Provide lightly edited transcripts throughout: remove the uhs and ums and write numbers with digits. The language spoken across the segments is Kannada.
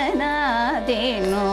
ಧನ್ಯನಾದೆನು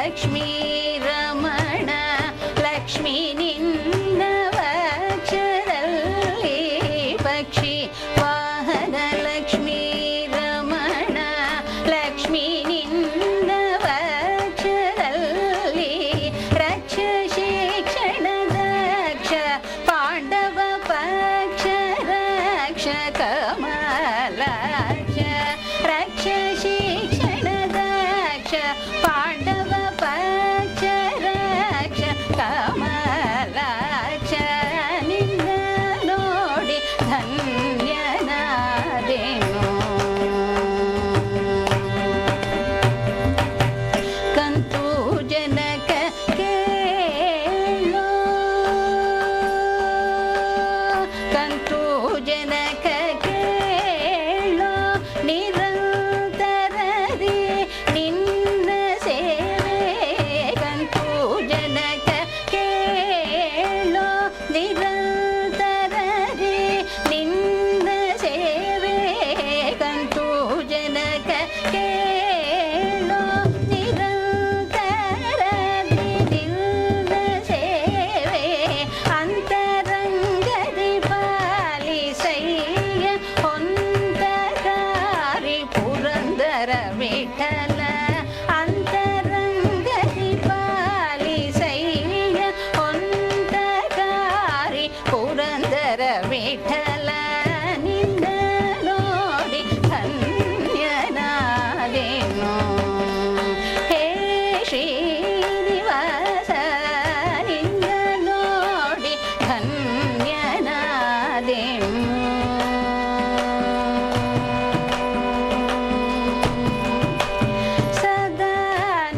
ಲಕ್ಷ್ಮೀ ರಮಣ ಲಕ್ಷ್ಮೀ ನಿನ್ನವಕ್ಷರಲ್ಲಿ ಪಕ್ಷಿ ವಾಹನ ಲಕ್ಷ್ಮೀ ರಮಣ ಲಕ್ಷ್ಮೀ ನಿನ್ನವಕ್ಷರಲ್ಲಿ ರಕ್ಷ ಶಿಕ್ಷಣ ದಕ್ಷ ಪಾಂಡವ ಪಕ್ಷ ರಕ್ಷ ಕಮಲಾಕ್ಷ ರಕ್ಷ ಶಿಕ್ಷಣ ದಕ್ಷ ಪಾಂಡವ ಪಕ್ಷ ರಕ್ಷ ಕಮಲಾಕ್ಷ ನಿನ್ನ ನೋಡಿ ಧನ್ಯನಾದೆನು ಕಂತು ಜನಕ ಕೇಳೋ ಕಂತು ಜನಕ ಕೇಳೋ ನಿರಂತರದಿ ನಿನ್ನ ಸೇವೆ ಕಂತು ಜನಕ ಕೇಳೋ ನಿರಂತರದಿ ನಿನ್ನ ಸೇವೆ ಕಂತು ಜನಕ ಕೇಳೋ ನಿರಂತರದಿ ನಿನ್ನ ಸೇವೆ ಅಂತರಂಗದಿ ಪಾಲಿಸಯ್ಯ ಹೊಂದಕಾರಿ ಪುರಂದರ ವಿಠಲ ಅಂತರಂಗದಿ ಪಾಲಿಸಯ್ಯ ಹೊಂದಕಾರಿ ಪುರಂದರ ವಿಠಲ ನಿನ್ನ ನೋಡಿ ಧನ್ಯನಾದೆನು ಹೇ ಶ್ರೀನಿವಾಸ ನಿನ್ನ ನೋಡಿ ಧನ್ಯನಾದೆನು ಸದಾ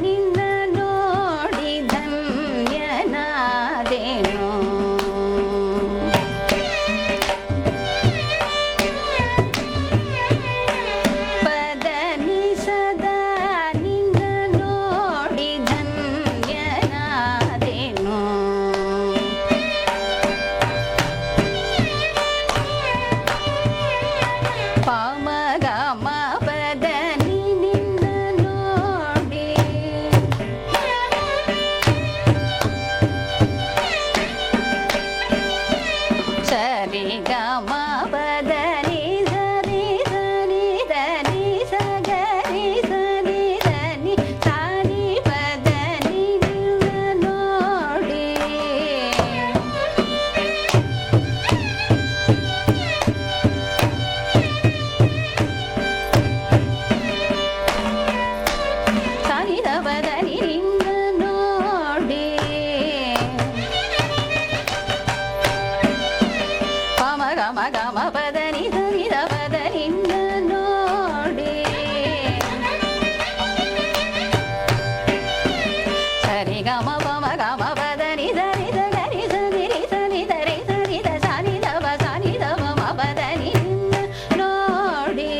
ನಿನ್ನ ನೋಡಿ ಧನ್ಯನಾದೆನು ಪದನಿ ಸದಾ ನಿನ್ನ ನೋಡಿ ಧನ್ಯನಾದೆನು ಪಾಮ ಗಮ ಪದನಿ ನಿನ್ನ ನೋಡಿ ಸರಿ ಗಮ ಪದನಿ ಸರಿ ಸರಿ ಧನಿ ಸಗರಿ ಸರಿ ಧನಿ ಸಾರಿ ಪದನಿ ನಿನ್ನ ನೋಡಿ ಸಾರಿದ ಪದನಿ ನಿನ್ನ ನೋಡಿ ಪಮ ಗಮ ಗಮ ಪದನಿ ಸರಿದ ಪದ ನಿನ್ನ ನೋಡಿ ಸರಿ ಗಮ ಪಮ ಗಮ ಪದನಿ ಸರಿ ಸಗರಿ ಸರಿ ಸರಿ ಧರಿ ಸರಿ ದ ಸಾನಿ ದವ ಮ ಪದನಿ ನಿನ್ನ ನೋಡಿ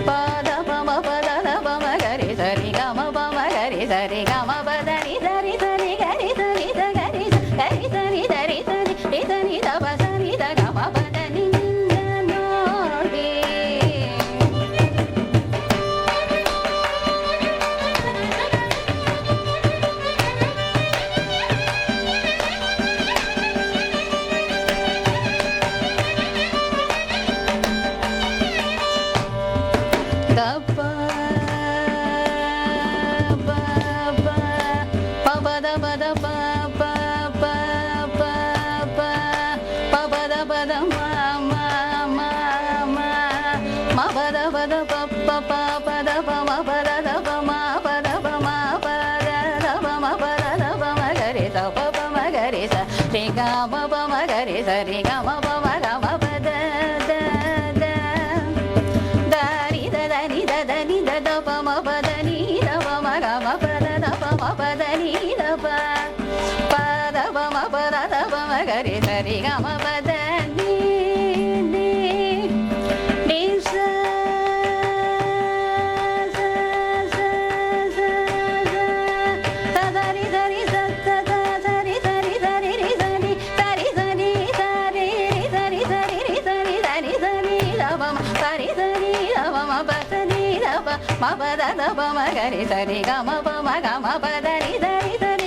ಪದ ಪಮ ಪದ ಪಮ ಗರಿ ಸರಿ ಗಮ ಪಮ ಗರಿ ಸರಿ ಗಮ ಪದನಿ ಸರಿ ಸರಿ ಗರಿ ಸರಿ ಸಗರಿ ಗರಿ ಸರಿ ಧರಿ ಸರಿ ಸರಿ ದವ ಸರಿ ದ ಗಮ ಪದನಿ ನಿನ್ನ ನೋಡಿ ದಪ್ಪ ಪದ ಪದ ಪ ಪ ಪ ಪ ಪ ಪದ ಪದ ಮ ಮ ಮ ಮ ಮ ಪದ ಪದ ಪ ಪ ಪ ಪದ ಪ ಮ ಪದ ದ ಪ ಮ ಪದ ಪ ಮ ಪದ ದ ಪ ಮ ಪದ ದ ಪ ಮ ಗರಿ ದ ಪ ಪ ಮ ಗರಿ ಸ ರಿ ಗ ಮ ಪ ಮ ಗರಿ ಸ ರಿ ಗ ಮ ಪ ಮ ಗ ಮ ಪದ ದ ದ ದ ರಿ ದ ದ ನಿ ದ ದ ನಿ ದ ದ ಪ ಮ ಪದ ನಿ ದ ಪ ಮ ಗ ಮ ಪದ ದ ಪ ಮ ಪದ ನಿ ದ ಪ ಪದ ಪ ಮ ಪದ ದ ಪ ಮ ಗರಿ ಸ ರಿ ಗ ಮ ಪದ ನಿ ನಿ ನಿ ಸ ಸ ಸ ಸ ಸ ದ ರಿ ದ ರಿ ಸ ಸ ಸ ಸ ರಿ ಸ ರಿ ಸ ರಿ ರಿ ಸ ರಿ ಸ ರಿ ಸ ರಿ ಸ ರಿ ರಿ ಸ ರಿ ಸ ರಿ ಮ ಪದ ದ ಪ ಮ ಗ ರಿ ಸ ರಿ ಗ ಮ ಪ ಮ ಗ ಮ ಪ ದ ನಿ ದ ನಿ ದ